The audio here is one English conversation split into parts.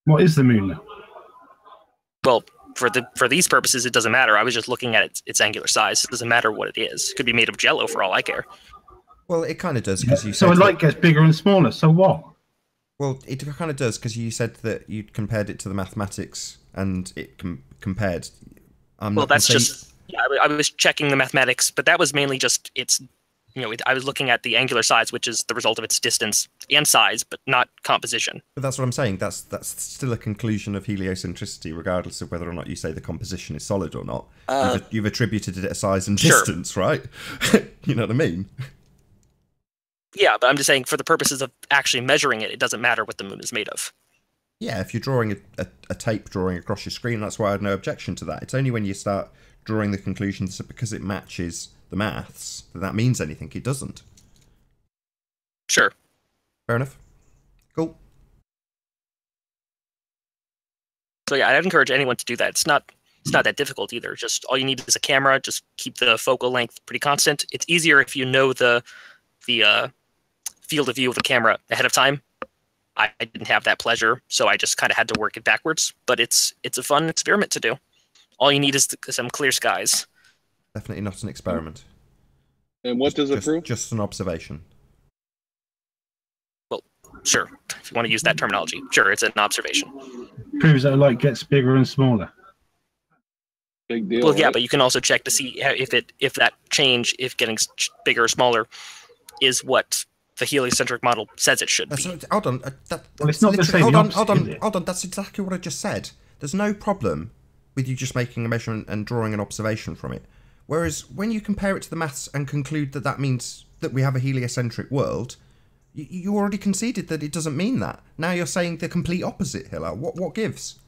What is the moon? Well, for these purposes, it doesn't matter. I was just looking at its angular size. It doesn't matter what it is. It could be made of jello for all I care. Well, it kind of does because you so said a light gets bigger and smaller. So what? Well, it kind of does because you said that you compared it to the mathematics and it compared. Well, that's just. Yeah, I was checking the mathematics, but that was mainly just its. I was looking at the angular size, which is the result of its distance and size, but not composition. But that's what I'm saying. That's still a conclusion of heliocentricity, regardless of whether or not you say the composition is solid or not. You've attributed it a size and distance, right? You know what I mean? Yeah, but I'm just saying for the purposes of actually measuring it, it doesn't matter what the moon is made of. Yeah, if you're drawing a tape drawing across your screen, that's why I had no objection to that. It's only when you start drawing the conclusions that because it matches the maths that means anything. It doesn't. Sure. Fair enough. Cool. So yeah, I'd encourage anyone to do that. It's not that difficult either. Just all you need is a camera. Just keep the focal length pretty constant. It's easier if you know the field of view of the camera ahead of time. I didn't have that pleasure, so I just kind of had to work it backwards. But it's a fun experiment to do. All you need is some clear skies. Definitely not an experiment. And what does it prove? Just an observation. Well, sure. If you want to use that terminology, sure, it's an observation. Proves that a light gets bigger and smaller. Big deal. Well, yeah, but you can also check to see if that change, if getting bigger or smaller, is what the heliocentric model says it should be. Hold on. Well, it's not the same. Hold on. That's exactly what I just said. There's no problem with you just making a measurement and drawing an observation from it. Whereas when you compare it to the maths and conclude that that means that we have a heliocentric world, you already conceded that it doesn't mean that. Now you're saying the complete opposite, Hiller. What gives?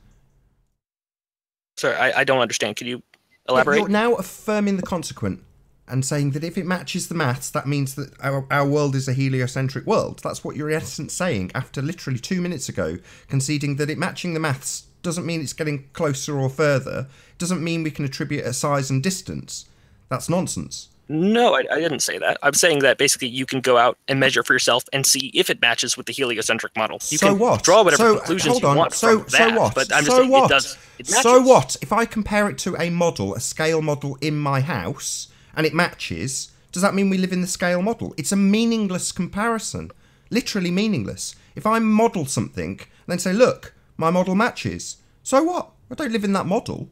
Sorry, I don't understand. Can you elaborate? You're now affirming the consequent and saying that if it matches the maths, that means that our world is a heliocentric world. That's what you're in essence saying after literally 2 minutes ago, conceding that it matching the maths doesn't mean it's getting closer or further. It doesn't mean we can attribute a size and distance. That's nonsense. No, I didn't say that. I'm saying that basically you can go out and measure for yourself and see if it matches with the heliocentric model. You can draw whatever conclusions you want from that. So what? But I'm just saying it does. It matches. So what? If I compare it to a model, a scale model in my house, and it matches, does that mean we live in the scale model? It's a meaningless comparison. Literally meaningless. If I model something, and then say, look, my model matches. So what? I don't live in that model.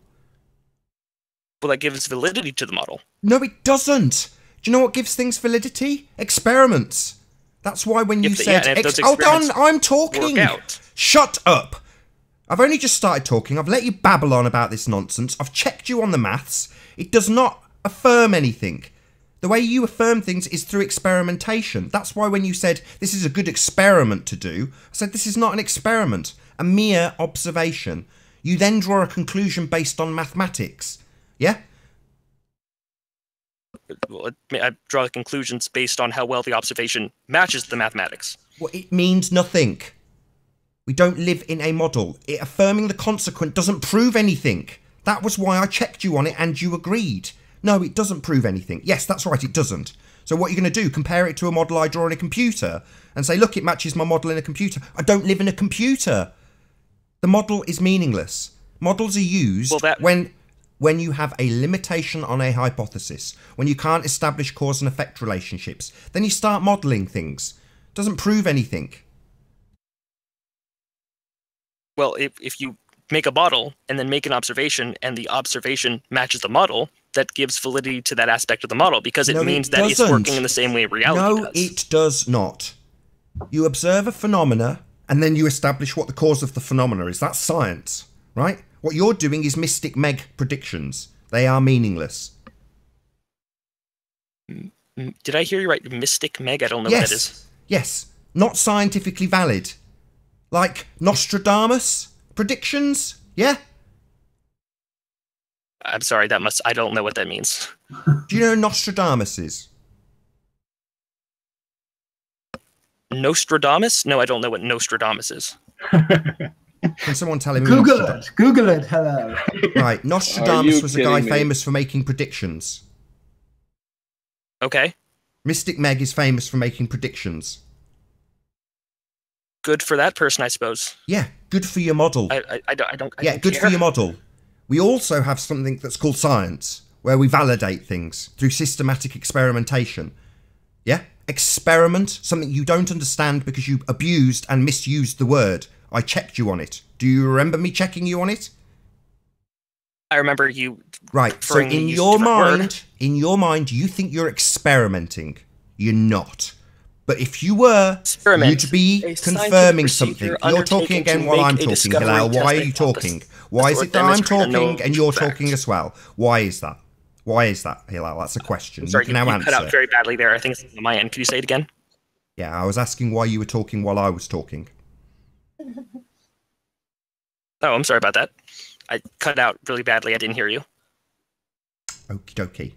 Well, that gives validity to the model. No, it doesn't. Do you know what gives things validity? Experiments. That's why when you said... Hold on, I'm talking. Shut up. I've only just started talking. I've let you babble on about this nonsense. I've checked you on the maths. It does not affirm anything. The way you affirm things is through experimentation. That's why when you said, this is a good experiment to do, I said, this is not an experiment, a mere observation. You then draw a conclusion based on mathematics. Yeah? Well, I draw the conclusions based on how well the observation matches the mathematics. Well, it means nothing. We don't live in a model. Affirming the consequent doesn't prove anything. That was why I checked you on it and you agreed. No, it doesn't prove anything. Yes, that's right, it doesn't. So what are you going to do? Compare it to a model I draw in a computer and say, look, it matches my model in a computer. I don't live in a computer. The model is meaningless. Models are used when you have a limitation on a hypothesis, when you can't establish cause and effect relationships. Then you start modelling things. Doesn't prove anything. Well, if you make a model and then make an observation and the observation matches the model, that gives validity to that aspect of the model because it means that it's working in the same way reality does. No, it does not. You observe a phenomena and then you establish what the cause of the phenomena is. That's science, right? What you're doing is mystic meg predictions. They are meaningless. Did I hear you right? Mystic meg? I don't know what that is. Yes. Not scientifically valid. Like Nostradamus predictions? Yeah? I'm sorry, I don't know what that means. Do you know Nostradamus is? Nostradamus? No, I don't know what Nostradamus is. Can someone tell him? Google it. Google it. Hello. Right, Nostradamus was a guy famous for making predictions. Okay. Mystic Meg is famous for making predictions. good for that person, I suppose. Yeah, good for your model. I don't Yeah, good for your model. We also have something that's called science, where we validate things through systematic experimentation. Yeah? Experiment, something you don't understand because you abused and misused the word. I checked you on it. Do you remember me checking you on it? I remember you. Right, so in your mind, you think you're experimenting. You're not. But if you were, you'd be confirming something. You're talking again while I'm talking, Hillel. Why are you talking? Why is it that I'm talking and you're talking as well? Why is that? Why is that, Hillel? That's a question. Sorry, you can now answer. Cut out very badly there. I think it's on my end. Could you say it again? Yeah, I was asking why you were talking while I was talking. Oh, I'm sorry about that. I cut out really badly. I didn't hear you. Okie dokie.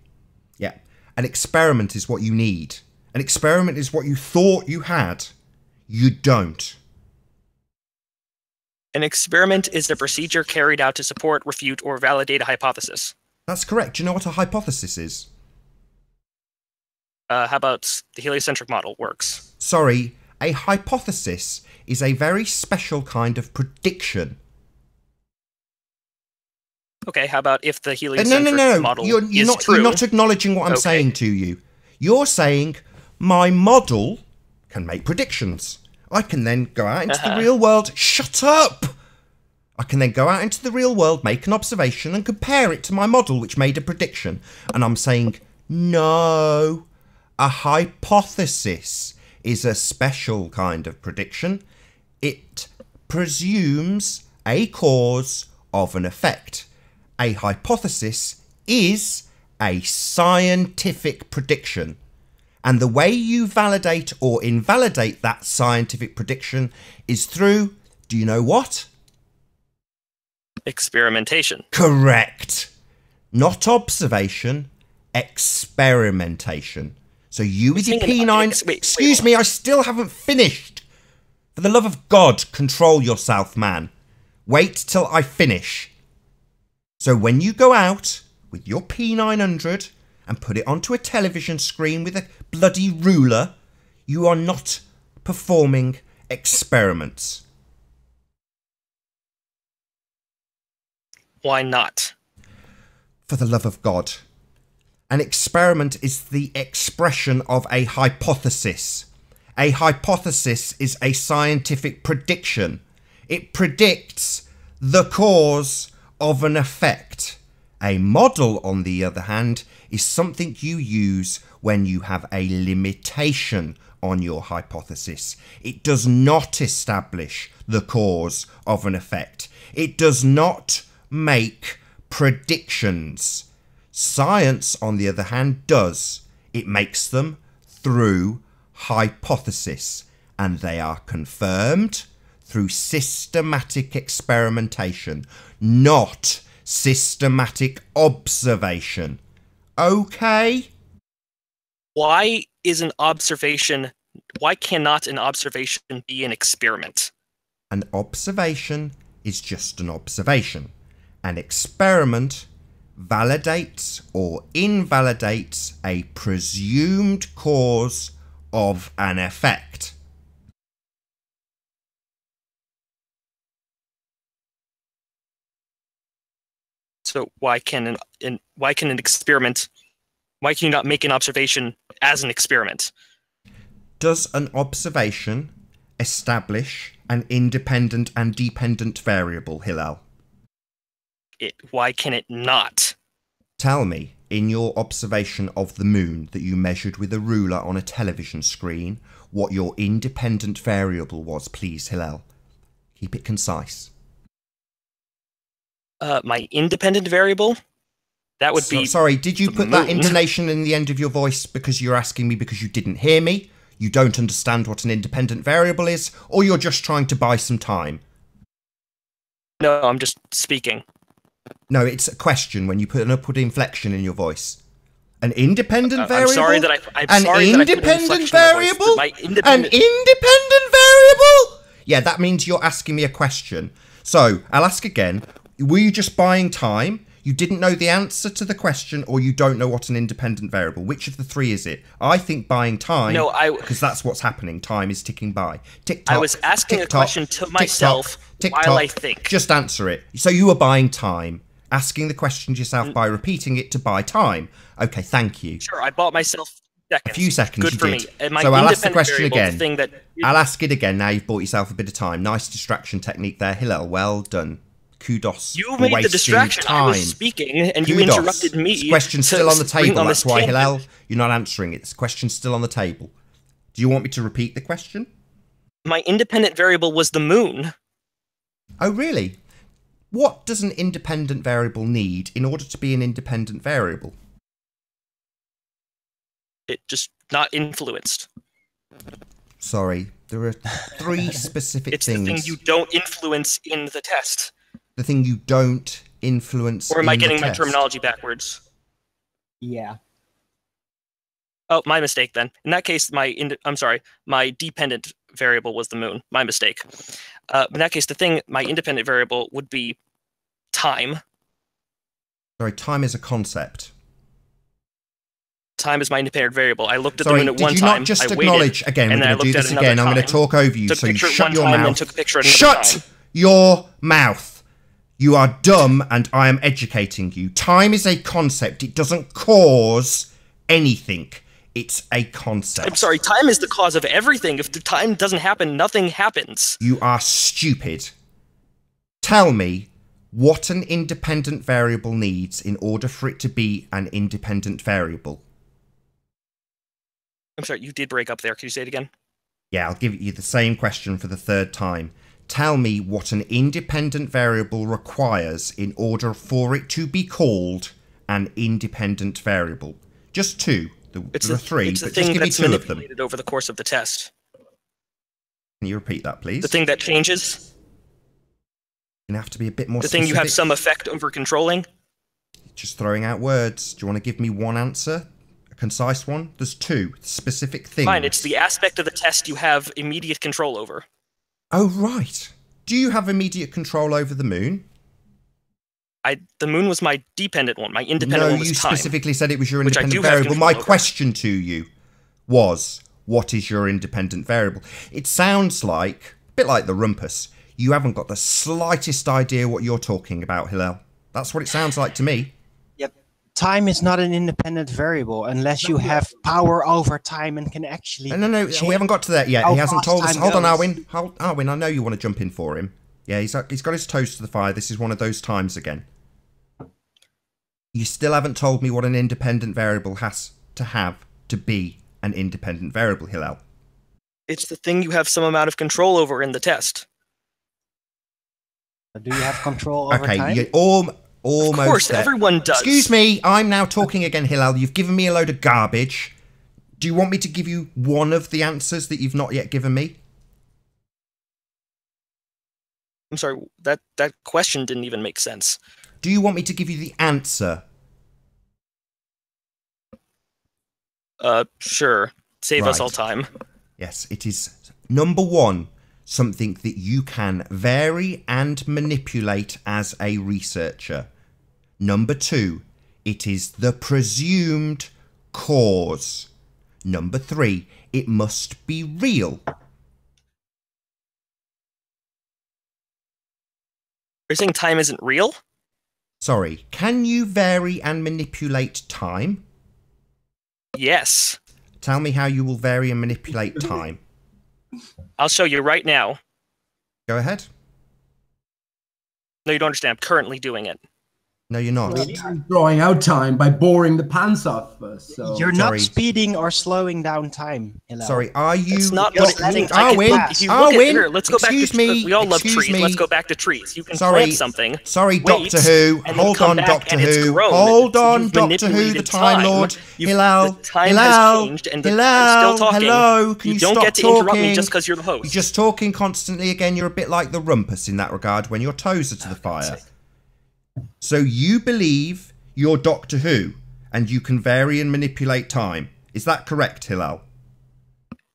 Yeah. An experiment is what you need. An experiment is what you thought you had. You don't. An experiment is a procedure carried out to support, refute, or validate a hypothesis. That's correct. Do you know what a hypothesis is? How about the heliocentric model works? Sorry, a hypothesis is a very special kind of prediction. Okay, how about if the heliocentric model is true? You're not acknowledging what I'm saying to you. You're saying, my model can make predictions. I can then go out into the real world. Shut up! I can then go out into the real world, make an observation, and compare it to my model, which made a prediction. And I'm saying, no. A hypothesis is a special kind of prediction. It presumes a cause of an effect. A hypothesis is a scientific prediction. And the way you validate or invalidate that scientific prediction is through, do you know what? Experimentation. Correct. Not observation, experimentation. So you with your P9... Excuse me, I still haven't finished. For the love of God, control yourself, man. Wait till I finish. So when you go out with your P900 and put it onto a television screen with a bloody ruler, you are not performing experiments. Why not? For the love of God. An experiment is the expression of a hypothesis. A hypothesis is a scientific prediction. It predicts the cause of an effect. A model, on the other hand, is something you use when you have a limitation on your hypothesis. It does not establish the cause of an effect. It does not make predictions. Science, on the other hand, does. It makes them through hypothesis, and they are confirmed through systematic experimentation, not systematic observation. Okay? Why cannot an observation be an experiment? An observation is just an observation. An experiment validates or invalidates a presumed cause of an effect. So why can you not make an observation as an experiment? Does an observation establish an independent and dependent variable, Hillel? Why can it not? Tell me, in your observation of the moon that you measured with a ruler on a television screen, what your independent variable was, please, Hillel. Keep it concise. My independent variable? That would be... Sorry, did you put that intonation in the end of your voice because you're asking me because you didn't hear me? You don't understand what an independent variable is? Or you're just trying to buy some time? No, I'm just speaking. No, it's a question when you put an upward inflection in your voice. An independent variable? I'm sorry that An independent variable? An independent variable? Yeah, that means you're asking me a question. So, I'll ask again. Were you just buying time? You didn't know the answer to the question, or you don't know what an independent variable. Which of the three is it? I think buying time. No, because that's what's happening. Time is ticking by. Tick tock. I was asking a question to myself while I think. Just answer it. So you were buying time, asking the question to yourself by repeating it to buy time. Okay, thank you. Sure, I bought myself seconds. A few seconds. Good you for did. me. And my so I'll ask the question variable, again. the thing that I'll ask it again. Now you've bought yourself a bit of time. Nice distraction technique there, Hillel. Well done. Kudos. You for made the wasting distraction. Time. I was speaking, and Kudos. you interrupted me. This question's still on the table. That's why, tangent. Hillel, you're not answering it. This question's still on the table. Do you want me to repeat the question? My independent variable was the moon. Oh, really? What does an independent variable need in order to be an independent variable? It just not influenced. Sorry, there are three specific it's things. The thing you don't influence in the test. The thing you don't influence. Or am I getting my test. terminology backwards? Yeah. Oh, my mistake then. In that case, my dependent variable was the moon. My mistake. In that case, my independent variable would be time. Sorry, time is a concept. Time is my independent variable. I looked at the moon at one time. Did you not just acknowledge again? We're going to do this again. I'm going to talk over you, so you shut your mouth. Shut your mouth. You are dumb, and I am educating you. Time is a concept. It doesn't cause anything. It's a concept. I'm sorry. Time is the cause of everything. If the time doesn't happen, nothing happens. You are stupid. Tell me what an independent variable needs in order for it to be an independent variable. I'm sorry, you did break up there. Can you say it again? Yeah, I'll give you the same question for the third time. Tell me what an independent variable requires in order for it to be called an independent variable. Just two. There are three, but just give me two of them. Over the course of the test. Can you repeat that, please? The thing that changes. You're going to have to be a bit more specific. specific. The thing you have some effect over controlling. Just throwing out words. Do you want to give me one answer? Concise one? There's two specific things. Fine, it's the aspect of the test you have immediate control over. Oh, right. Do you have immediate control over the moon? The moon was my dependent one. My independent one was time. No, you specifically said it was your independent variable. My question to you was, what is your independent variable? It sounds like, a bit like the rumpus, you haven't got the slightest idea what you're talking about, Hillel. That's what it sounds like to me. Time is not an independent variable unless you have power over time and can actually. No, we haven't got to that yet. He hasn't told us. Hold on, Arwin. Arwin, I know you want to jump in for him. Yeah, he's got his toes to the fire. This is one of those times again. You still haven't told me what an independent variable has to have to be an independent variable, Hillel. It's the thing you have some amount of control over in the test. Do you have control over time? Okay, almost. Of course, everyone does. Excuse me, I'm now talking again, Hillel. You've given me a load of garbage. Do you want me to give you one of the answers that you've not yet given me? I'm sorry, that question didn't even make sense. Do you want me to give you the answer? Sure. Save us all time. Yes, it is number one. Something that you can vary and manipulate as a researcher. Number two, it is the presumed cause. Number three, it must be real. You're saying time isn't real? Sorry, can you vary and manipulate time? Yes. Tell me how you will vary and manipulate time. I'll show you right now. Go ahead. No, you don't understand. I'm currently doing it. No, you're not. I'm drawing out time by boring the pants off first. So. You're not speeding or slowing down time. Hillel. Sorry, are you? It's not what letting. Arwin, let's go back to trees. We all love trees. Let's go back to trees. You can plant something. Sorry, Doctor Who. Hold on, Doctor Who. Hold on, Doctor Who. The Time Lord. Hillel. Time has changed, and I'm still talking. Hello. Can you stop talking? don't get to interrupt me just because you're the host. You're just talking constantly again. You're a bit like the rumpus in that regard when your toes are to the fire. So you believe you're Doctor Who, and you can vary and manipulate time. Is that correct, Hillel?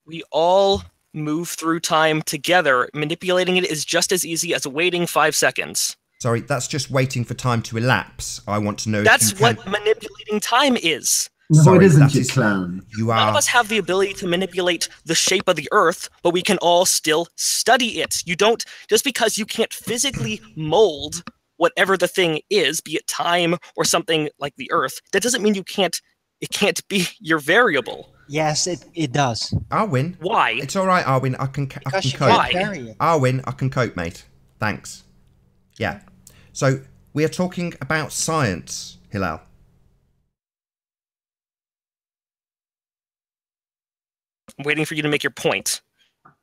We all move through time together. Manipulating it is just as easy as waiting 5 seconds. Sorry, that's just waiting for time to elapse. I want to know That's if you can... what manipulating time is. No, Sorry, it isn't, that you is- clown. You None of are... us have the ability to manipulate the shape of the Earth, but we can all still study it. You don't, just because you can't physically mold whatever the thing is, be it time or something like the Earth, that doesn't mean it can't be your variable. Yes, it does. Arwin. Why? It's all right, Arwin. I can Because you cope. can't Why? vary it. Arwin, I can cope, mate. Thanks. Yeah. So, we are talking about science, Hillel. I'm waiting for you to make your point.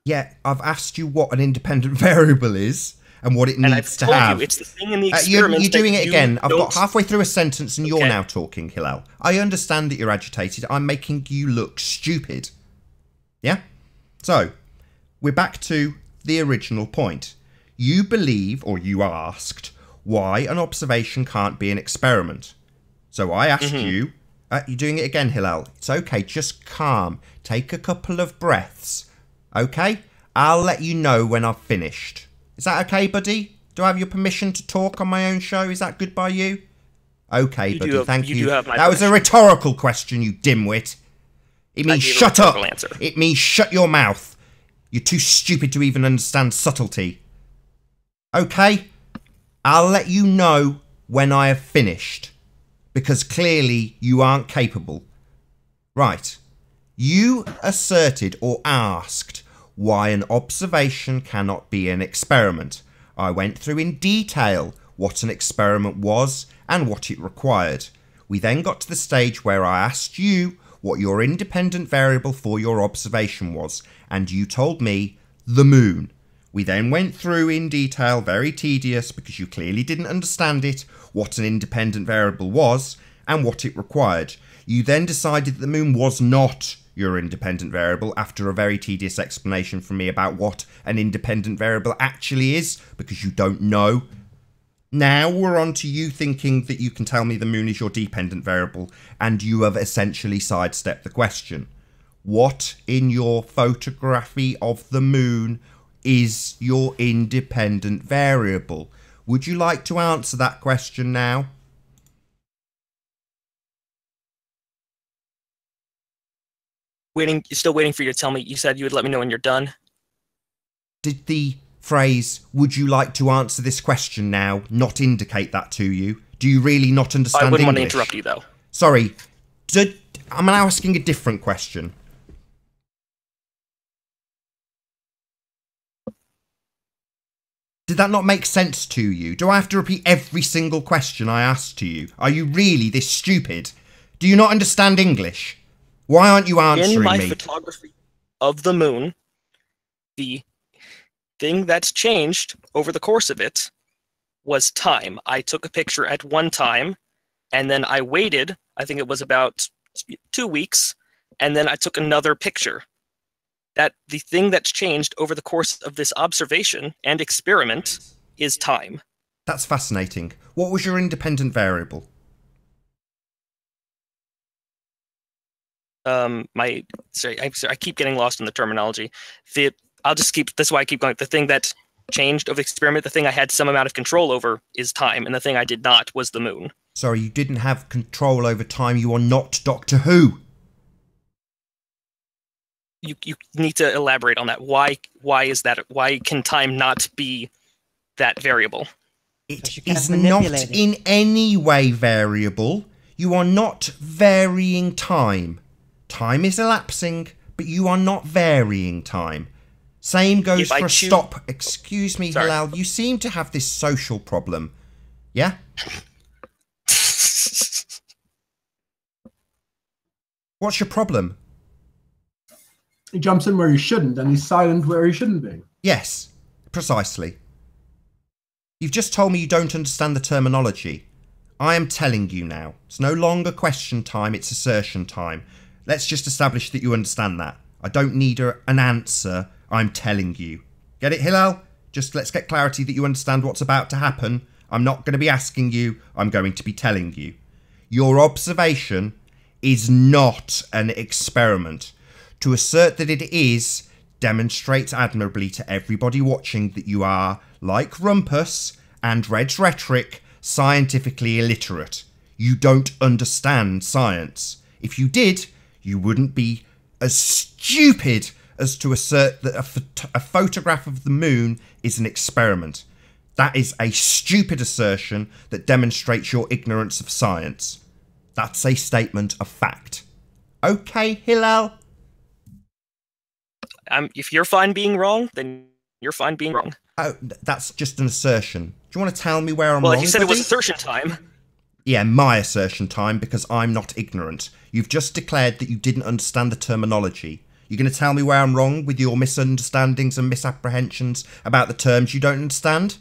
Yeah, I've asked you what an independent variable is and what it And I've needs to told have. you, it's the thing in the You're experiment doing that it you again. I've got don't- halfway through a sentence and you're Okay. now talking, Hillel. I understand that you're agitated. I'm making you look stupid. Yeah? So, we're back to the original point. You believe, or you asked, why an observation can't be an experiment. So I asked you, you're doing it again, Hillel. It's okay, just calm. Take a couple of breaths. Okay? I'll let you know when I've finished. Is that okay, buddy? Do I have your permission to talk on my own show? Is that good by you? Okay, buddy, thank you. You do have my That was a rhetorical question, you dimwit. It means gave a shut up. rhetorical answer. It means shut your mouth. You're too stupid to even understand subtlety. Okay? I'll let you know when I have finished. Because clearly you aren't capable. Right. You asserted or asked why an observation cannot be an experiment. I went through in detail what an experiment was and what it required. We then got to the stage where I asked you what your independent variable for your observation was, and you told me the moon. We then went through in detail, very tedious because you clearly didn't understand it, what an independent variable was and what it required. You then decided that the moon was not your independent variable after a very tedious explanation from me about what an independent variable actually is, because you don't know. Now we're on to you thinking that you can tell me the moon is your dependent variable, and you have essentially sidestepped the question. What in your photography of the moon is your independent variable? Would you like to answer that question now? Still waiting for you to tell me. You said you would let me know when you're done. Did the phrase, would you like to answer this question now, not indicate that to you? Do you really not understand I wouldn't want to English? interrupt you, though. Sorry. I'm now asking a different question. Did that not make sense to you? Do I have to repeat every single question I asked to you? Are you really this stupid? Do you not understand English? Why aren't you answering In my me? photography of the moon, the thing that's changed over the course of it was time. I took a picture at one time, and then I waited, I think it was about 2 weeks, and then I took another picture. That the thing that's changed over the course of this observation and experiment is time. That's fascinating. What was your independent variable? Sorry, I keep getting lost in the terminology. I'll just keep, that's why I keep going. The thing that changed of the experiment, the thing I had some amount of control over is time, and the thing I did not was the moon. Sorry, you didn't have control over time. You are not Doctor Who. You need to elaborate on that. Why is that? Why can time not be that variable? It you can't is not manipulate it. in any way variable. You are not varying time. Time is elapsing, but you are not varying time. Same goes If I for choose- stop. Excuse me, Sorry. Halal. You seem to have this social problem. Yeah? What's your problem? He jumps in where he shouldn't, and he's silent where he shouldn't be. Yes, precisely. You've just told me you don't understand the terminology. I am telling you now. It's no longer question time, it's assertion time. Let's just establish that you understand that. I don't need an answer, I'm telling you. Get it, Hillel? Just let's get clarity that you understand what's about to happen. I'm not going to be asking you, I'm going to be telling you. Your observation is not an experiment. To assert that it is demonstrates admirably to everybody watching that you are, like Rumpus, and Red's Rhetoric scientifically illiterate. You don't understand science. If you did, you wouldn't be as stupid as to assert that a photograph of the moon is an experiment. That is a stupid assertion that demonstrates your ignorance of science. That's a statement of fact. Okay, Hillel? If you're fine being wrong, then you're fine being wrong. Oh, that's just an assertion. Do you want to tell me where I'm well, wrong, if you said buddy? it was assertion time. Yeah, my assertion time, because I'm not ignorant. You've just declared that you didn't understand the terminology. You're going to tell me where I'm wrong with your misunderstandings and misapprehensions about the terms you don't understand?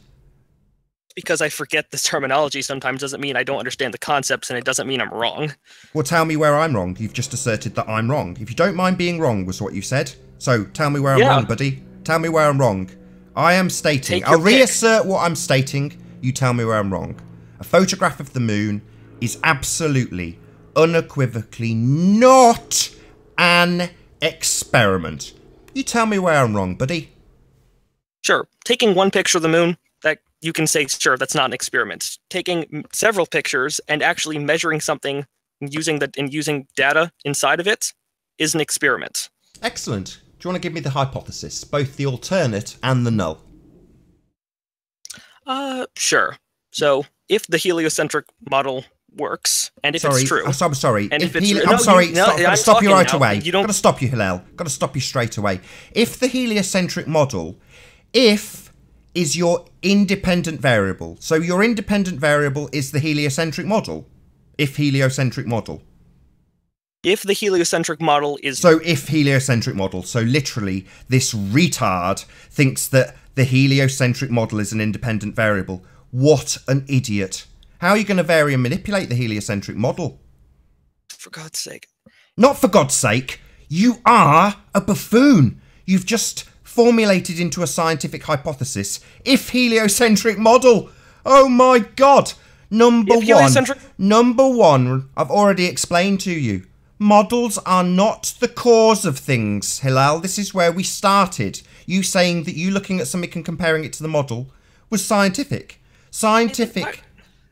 Because I forget the terminology sometimes doesn't mean I don't understand the concepts, and it doesn't mean I'm wrong. Well, tell me where I'm wrong. You've just asserted that I'm wrong. If you don't mind being wrong was what you said. So, tell me where I'm wrong, buddy. Tell me where I'm wrong. I am stating... I'll reassert what I'm stating. You tell me where I'm wrong. A photograph of the moon is absolutely, unequivocally not an experiment. You tell me where I'm wrong, buddy. Sure. Taking one picture of the moon, that you can say, sure, that's not an experiment. Taking several pictures and actually measuring something using data inside of it is an experiment. Excellent. Do you want to give me the hypothesis, both the alternate and the null? Sure. So, if the heliocentric model works, and if it's true... I'm sorry. And if it's it's I'm sorry. No, I've got to stop you right away. You don't... Got to stop you, Hillel. Got to stop you straight away. If the heliocentric model, if is your independent variable. So your independent variable is the heliocentric model. If heliocentric model. If the heliocentric model is... So if heliocentric model. So literally, this retard thinks that the heliocentric model is an independent variable. What an idiot. How are you going to vary and manipulate the heliocentric model? For God's sake. Not for God's sake. You are a buffoon. You've just formulated into a scientific hypothesis. If heliocentric model. Oh my God. Number one, I've already explained to you. Models are not the cause of things, Hillel. This is where we started. You saying that you looking at something and comparing it to the model was scientific. Scientific,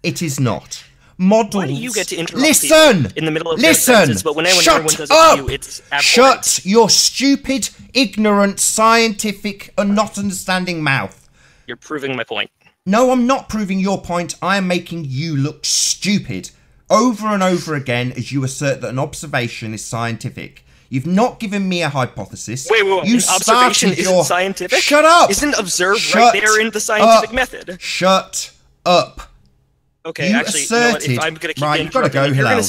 it is not. Models... Why do you get to interrupt people in the middle of their sentences, but when everyone does it to you, it's abhorrent? Shut your stupid, ignorant, scientific, and not understanding mouth. You're proving my point. No, I'm not proving your point. I am making you look stupid over and over again as you assert that an observation is scientific. You've not given me a hypothesis. Wait. You observation isn't scientific? Shut up! Isn't observed right there in the scientific method? Shut up. Okay, actually, asserted, you know what, if I'm going to keep right, you've got to go, Hillel.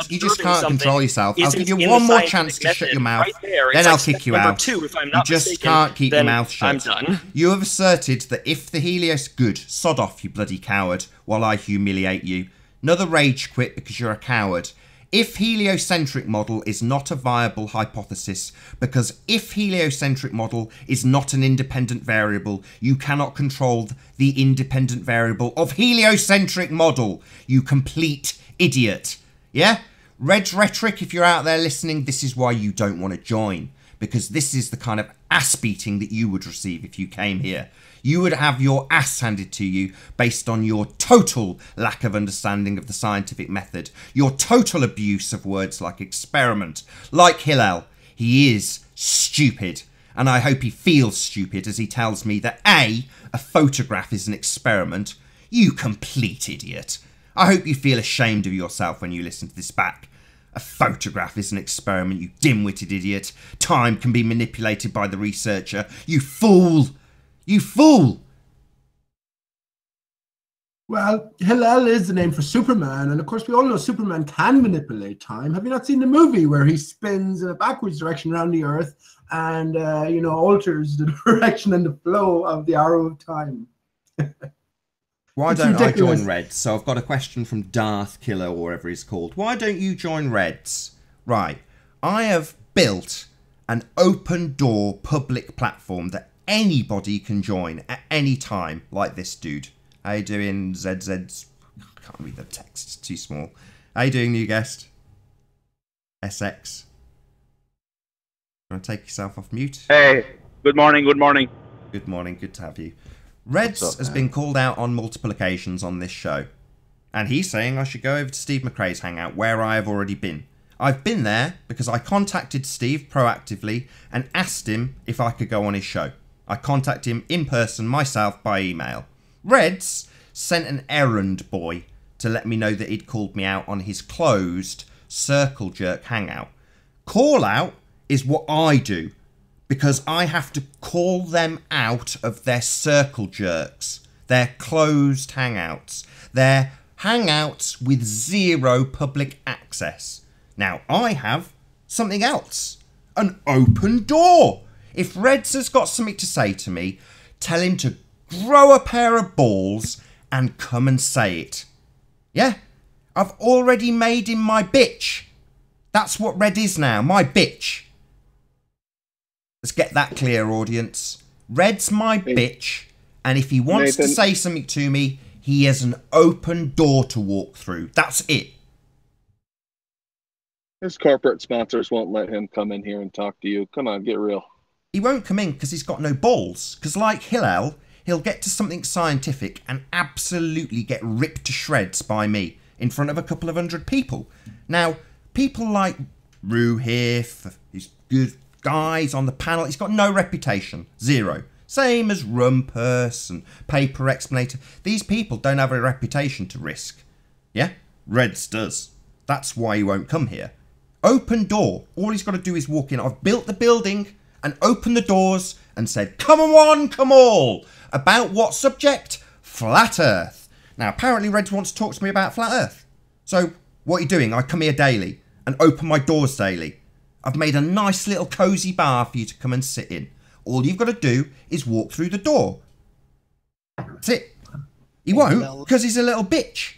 You just can't control yourself. I'll give you one more chance to shut your mouth, then I'll kick you out. You just can't keep your mouth shut. I'm done. You have asserted that if the Helios... Good. Sod off, you bloody coward, while I humiliate you. Another rage quit because you're a coward. If heliocentric model is not a viable hypothesis, because if heliocentric model is not an independent variable, you cannot control the independent variable of heliocentric model, you complete idiot. Yeah? Red's Rhetoric, if you're out there listening, this is why you don't want to join, because this is the kind of ass beating that you would receive if you came here. You would have your ass handed to you based on your total lack of understanding of the scientific method, your total abuse of words like experiment. Like Hillel, he is stupid, and I hope he feels stupid as he tells me that a photograph is an experiment. You complete idiot. I hope you feel ashamed of yourself when you listen to this back. A photograph is an experiment, you dim-witted idiot. Time can be manipulated by the researcher. You fool! You fool! Well, Hillel is the name for Superman, and of course we all know Superman can manipulate time. Have you not seen the movie where he spins in a backwards direction around the Earth and, alters the direction and the flow of the arrow of time? Why don't I join Reds? So I've got a question from Darth Killer, or whatever he's called. Why don't you join Reds? Right, I have built an open door public platform that anybody can join at any time, like this dude. How you doing, ZZ's? I can't read the text, it's too small. How you doing, new guest? SX. You want to take yourself off mute? Hey, good morning, good morning. Good morning, good to have you. Reds What's up, has man? been called out on multiple occasions on this show. And he's saying I should go over to Steve McRae's hangout, where I have already been. I've been there because I contacted Steve proactively and asked him if I could go on his show. I contacted him in person myself by email. Reds sent an errand boy to let me know that he'd called me out on his closed Circle Jerk hangout. Call out is what I do, because I have to call them out of their circle jerks, their closed hangouts, their hangouts with zero public access. Now, I have something else, an open door. If Reds has got something to say to me, tell him to grow a pair of balls and come and say it. Yeah, I've already made him my bitch. That's what Red is now, my bitch. Let's get that clear, audience. Red's my bitch, and if he wants to say something to me, he has an open door to walk through. That's it. His corporate sponsors won't let him come in here and talk to you. Come on, get real. He won't come in because he's got no balls. Because like Hillel, he'll get to something scientific and absolutely get ripped to shreds by me in front of a couple of hundred people. Now, people like Rue here, these good guys on the panel, he's got no reputation. Zero. Same as Rumpus and Paper Explanator. These people don't have a reputation to risk. Yeah? Reds does. That's why he won't come here. Open door. All he's got to do is walk in. I've built the building and opened the doors and said, come on, come all. About what subject? Flat Earth. Now, apparently Reds wants to talk to me about Flat Earth. So, what are you doing? I come here daily and open my doors daily. I've made a nice little cosy bar for you to come and sit in. All you've got to do is walk through the door. That's it. He won't, because he's a little bitch.